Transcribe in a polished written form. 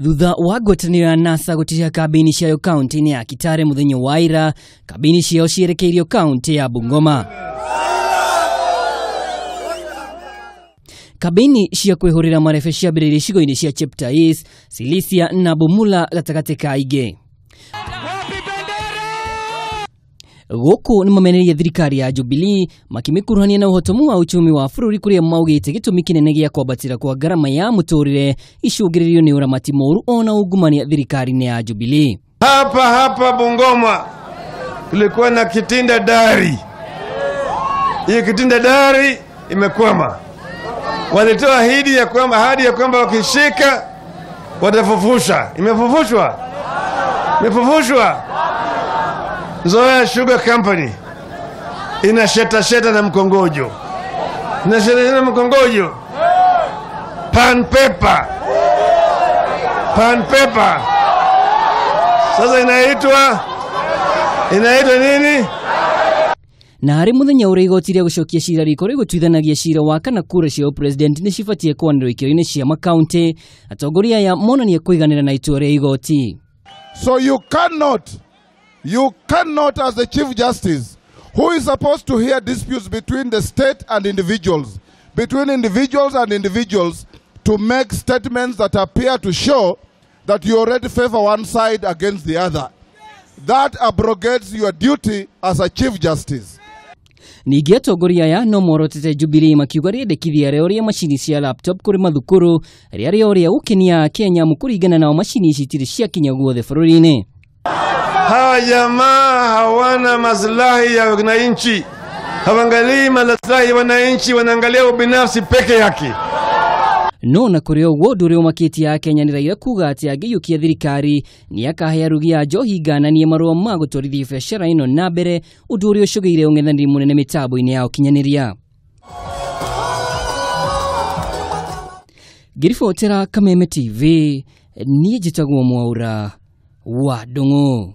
Thutha wa Ngwataniro ya NASA gutiria kambi-ini ciayo kaunti-ini ya Kitare muthenya wa ira, kambi-ini ciao cierekeirio kaunti ya Bungoma. Kambi-ini cia kwihurira marebe ciambiririe icigo-ini cia Cheptais Sirisia na Bumula gatagati ka ingĩ. Guku ni mameneria thirikari ya Jubilee makimikuruhania na uhotomu wa uchumi wa bũrũri kuria maugite gitumi kinene gia kwambatira kwa ngarama ya muturire icungiririo ni uramati moru ona ungumania thirikari ya Jubilee. Hapa Bungoma kulikuwa na kitinda dari. Hii kitinda dari imekwama. Walitoa ahadi ya kwamba wakishika watafufusha. Imefufushwa. Zoya Sugar Company inasheta na mkongojo. Pan paper. Sasa inaitwa nini? Na hari muthenya uri igoti ria gucokia cira riko rigutwithanagia cira wa kana kura cia president ni cibatie kwanirwo ikiro-ini cia makaunti atongoria ya monania kuiganira na itua ria igoti. So you cannot as the Chief Justice, who is supposed to hear disputes between the state and individuals, to make statements that appear to show that you already favor one side against the other. That abrogates your duty as a Chief Justice. Ningi atongoria ya nomorotete Jubilee makiuga riendekithia ria macini cia laptop kuri mathukuru ria ukinia Kenya mukuringana na macini citiri cia kinya guothe bũrũri-ini. Hawa jamaa hawana maslahi ya wananchi. Hawangalii maslahi ya wananchi, wanaangalia ubinafsi peke yake. No na kuri ogwo nduri umakitia Kenya ni Raila kuga ati angiyukia thirikari ni akahe rugia njohi gananie marua ma gutwarithia biashara ino nambere undu uri ucugeire ung'ethaniri munene mitambo-ini ya ukinyaniria. Ngiribotera Kameme TV, niĩ njĩtagwo Mwaura wa Ndungu.